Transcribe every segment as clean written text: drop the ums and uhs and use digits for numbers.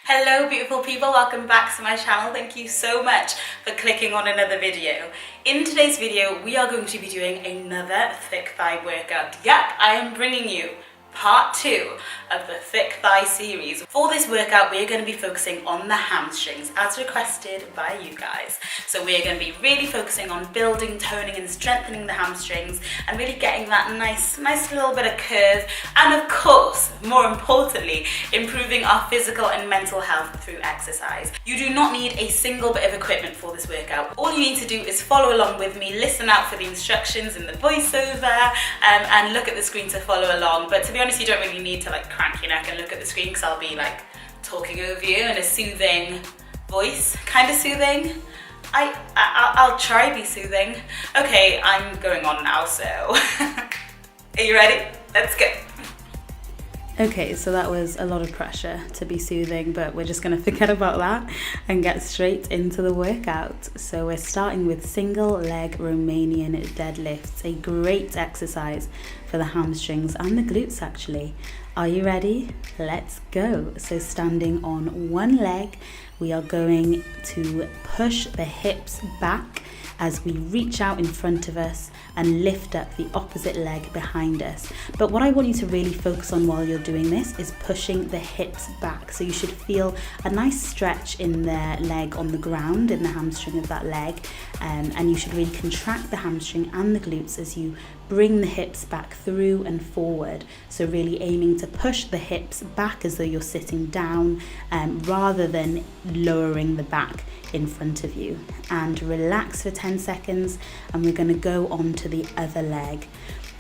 Hello beautiful people, welcome back to my channel. Thank you so much for clicking on another video. In today's video we are going to be doing another thick thigh workout. Yep, I am bringing you part 2 of the thick thigh series. For this workout we are going to be focusing on the hamstrings as requested by you guys. So we are going to be really focusing on building, toning and strengthening the hamstrings and really getting that nice little bit of curve, and of course, more importantly, improving our physical and mental health through exercise. You do not need a single bit of equipment for this workout. All you need to do is follow along with me, listen out for the instructions in the voiceover, and look at the screen to follow along. But to be honest, you don't really need to crank your neck and look at the screen, because I'll be talking over you in a soothing voice, kind of soothing. I'll try be soothing. Okay, I'm going on now, so are you ready? Let's go. Okay, so that was a lot of pressure to be soothing, but we're just going to forget about that and get straight into the workout. So we're starting with single leg Romanian deadlifts, a great exercise for the hamstrings and the glutes actually. Are you ready? Let's go. So standing on one leg, we are going to push the hips back as we reach out in front of us and lift up the opposite leg behind us. But what I want you to really focus on while you're doing this is pushing the hips back. So you should feel a nice stretch in the leg on the ground, in the hamstring of that leg, and you should really contract the hamstring and the glutes as you bring the hips back through and forward. So really aiming to push the hips back as though you're sitting down, rather than lowering the back in front of you. And relax for 10 seconds, and we're going to go on to the other leg.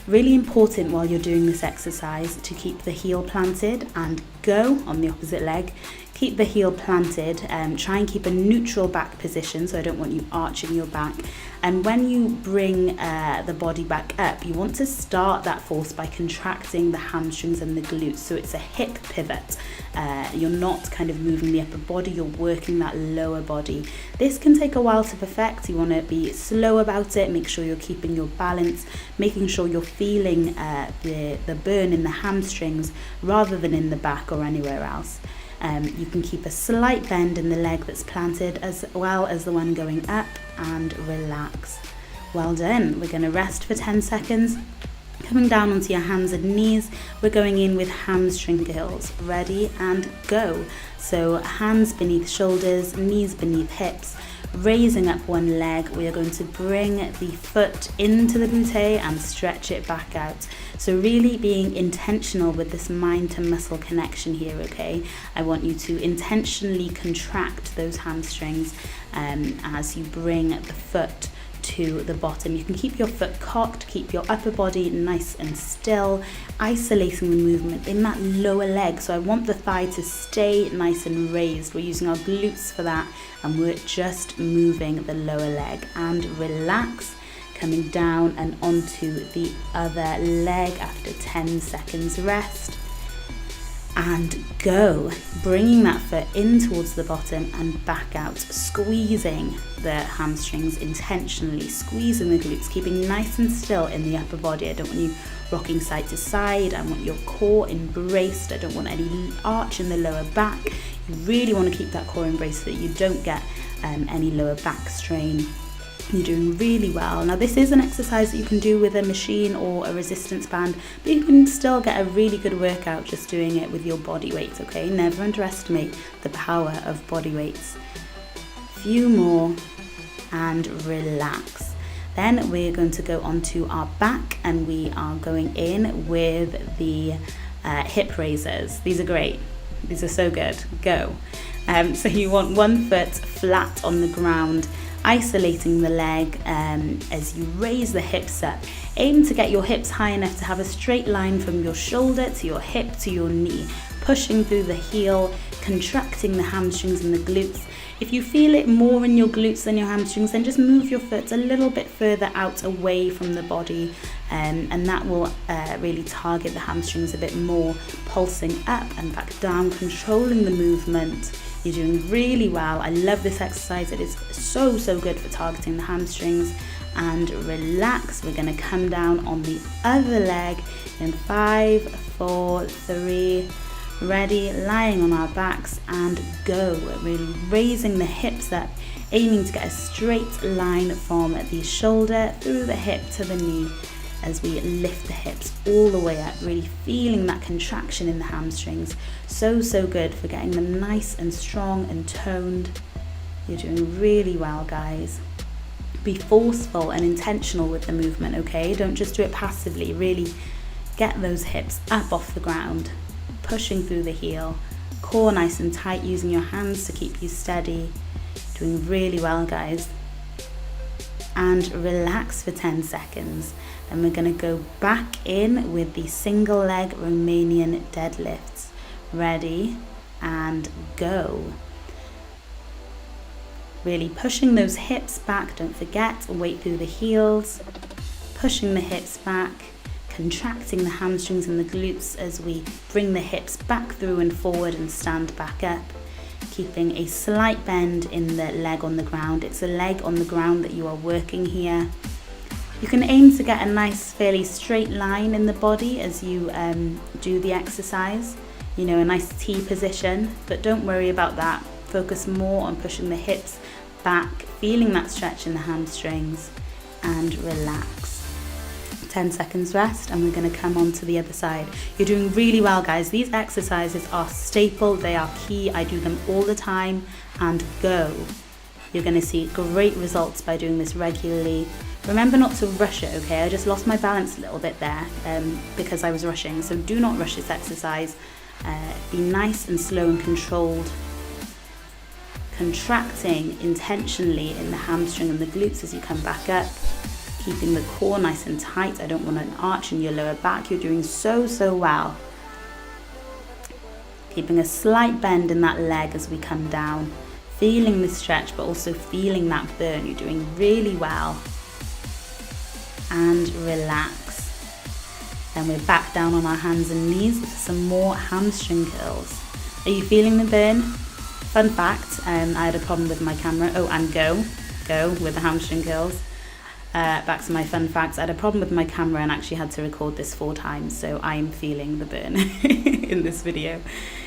Really important while you're doing this exercise to keep the heel planted and go on the opposite leg. Keep the heel planted, try and keep a neutral back position, so I don't want you arching your back. And when you bring the body back up, you want to start that force by contracting the hamstrings and the glutes, so it's a hip pivot. You're not kind of moving the upper body, you're working that lower body. This can take a while to perfect. You want to be slow about it, make sure you're keeping your balance, making sure you're feeling the burn in the hamstrings rather than in the back or anywhere else. You can keep a slight bend in the leg that's planted as well as the one going up, and relax. Well done. We're going to rest for 10 seconds. Coming down onto your hands and knees, we're going in with hamstring curls. Ready and go. So hands beneath shoulders, knees beneath hips. Raising up one leg, we are going to bring the foot into the bootay and stretch it back out. So really being intentional with this mind to muscle connection here, okay? I want you to intentionally contract those hamstrings as you bring the foot to the bottom. You can keep your foot cocked, keep your upper body nice and still, isolating the movement in that lower leg. So I want the thigh to stay nice and raised. We're using our glutes for that, and we're just moving the lower leg. And relax, coming down and onto the other leg after 10 seconds rest. And go, bringing that foot in towards the bottom and back out, squeezing the hamstrings intentionally, squeezing the glutes, keeping nice and still in the upper body. I don't want you rocking side to side. I want your core embraced. I don't want any arch in the lower back. You really want to keep that core embraced so that you don't get any lower back strain. You're doing really well. Now this is an exercise that you can do with a machine or a resistance band, but you can still get a really good workout just doing it with your body weight, okay? Never underestimate the power of body weights. Few more and relax. Then we're going to go onto our back, and we are going in with the hip raisers. These are great. These are so good. Go. So you want one foot flat on the ground, isolating the leg as you raise the hips up. Aim to get your hips high enough to have a straight line from your shoulder to your hip to your knee, pushing through the heel, contracting the hamstrings and the glutes. If you feel it more in your glutes than your hamstrings, then just move your foot a little bit further out away from the body, and that will really target the hamstrings a bit more, pulsing up and back down, controlling the movement. You're doing really well. I love this exercise. It is so good for targeting the hamstrings. And relax. We're going to come down on the other leg in 5, 4, 3, Ready, lying on our backs, and go. Really raising the hips up, aiming to get a straight line from the shoulder through the hip to the knee as we lift the hips all the way up, really feeling that contraction in the hamstrings. So good for getting them nice and strong and toned. You're doing really well, guys. Be forceful and intentional with the movement, okay? Don't just do it passively. Really get those hips up off the ground, pushing through the heel, core nice and tight, using your hands to keep you steady. Doing really well, guys. And relax for 10 seconds. Then we're going to go back in with the single leg Romanian deadlifts. Ready, and go. Really pushing those hips back, don't forget, weight through the heels, pushing the hips back, contracting the hamstrings and the glutes as we bring the hips back through and forward and stand back up, keeping a slight bend in the leg on the ground. It's a leg on the ground that you are working here. You can aim to get a nice, fairly straight line in the body as you do the exercise, you know, a nice T position, but don't worry about that. Focus more on pushing the hips back, feeling that stretch in the hamstrings, and relax. 10 seconds rest, and we're going to come on to the other side. You're doing really well, guys. These exercises are staple, they are key. I do them all the time, and go. You're going to see great results by doing this regularly. Remember not to rush it, okay? I just lost my balance a little bit there because I was rushing, so do not rush this exercise. Be nice and slow and controlled. Contracting intentionally in the hamstring and the glutes as you come back up, keeping the core nice and tight. I don't want an arch in your lower back. You're doing so well. Keeping a slight bend in that leg as we come down, feeling the stretch but also feeling that burn. You're doing really well. And relax. Then we're back down on our hands and knees for some more hamstring curls. Are you feeling the burn? Fun fact, I had a problem with my camera. Oh, and go with the hamstring curls. Back to my fun facts. I had a problem with my camera and actually had to record this 4 times, so I am feeling the burn in this video.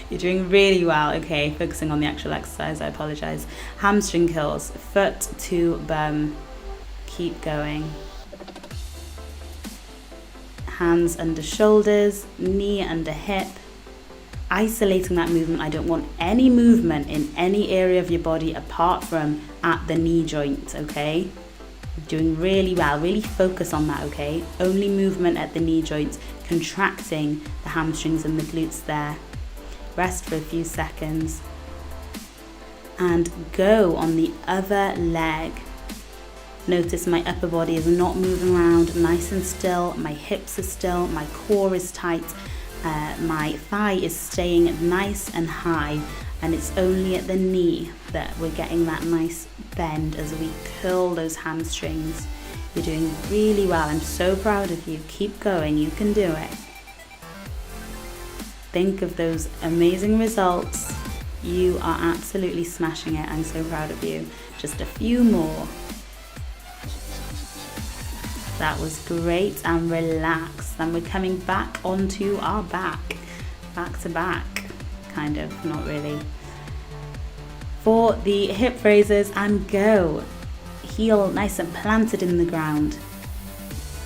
You're doing really well, okay? Focusing on the actual exercise, I apologize. Hamstring curls, foot to bum. Keep going. Hands under shoulders, knee under hip. Isolating that movement. I don't want any movement in any area of your body apart from at the knee joint, okay? You're doing really well. Really focus on that, okay? Only movement at the knee joint, contracting the hamstrings and the glutes there. Rest for a few seconds. And go on the other leg. Notice my upper body is not moving around, nice and still. My hips are still, my core is tight. My thigh is staying nice and high, and it's only at the knee that we're getting that nice bend as we curl those hamstrings. You're doing really well. I'm so proud of you. Keep going. You can do it. Think of those amazing results. You are absolutely smashing it. I'm so proud of you. Just a few more. That was great, and relax. Then we're coming back onto our back to back, kind of, not really. For the hip raises, and go. Heel nice and planted in the ground.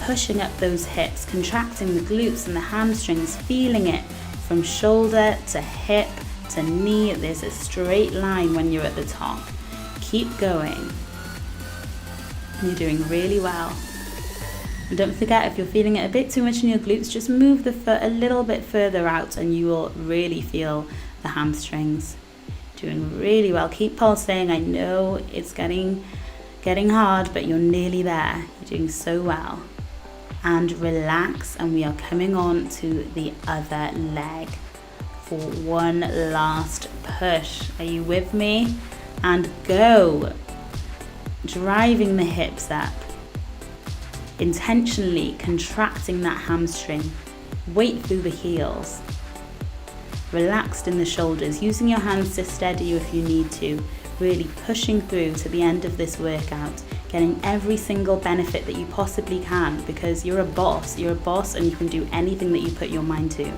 Pushing up those hips, contracting the glutes and the hamstrings, feeling it from shoulder to hip to knee. There's a straight line when you're at the top. Keep going. You're doing really well. And don't forget, if you're feeling it a bit too much in your glutes, just move the foot a little bit further out and you will really feel the hamstrings. Doing really well. Keep pulsing. I know it's getting hard, but you're nearly there. You're doing so well. And relax, and we are coming on to the other leg for one last push. Are you with me? And go. Driving the hips up. Intentionally contracting that hamstring, weight through the heels, relaxed in the shoulders, using your hands to steady you if you need to, really pushing through to the end of this workout, getting every single benefit that you possibly can, because you're a boss and you can do anything that you put your mind to.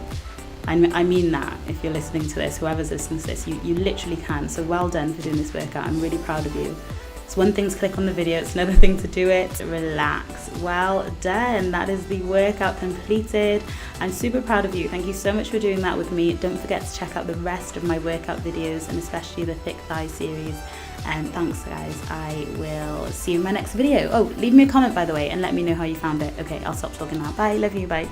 I mean that, if you're listening to this, whoever's listening to this, you literally can. So well done for doing this workout. I'm really proud of you. It's one thing to click on the video, it's another thing to do it. Relax. Well done. That is the workout completed. I'm super proud of you. Thank you so much for doing that with me. Don't forget to check out the rest of my workout videos, and especially the thick thigh series. Thanks guys. I will see you in my next video. Oh, leave me a comment by the way and let me know how you found it. Okay, I'll stop talking now. Bye. Love you. Bye.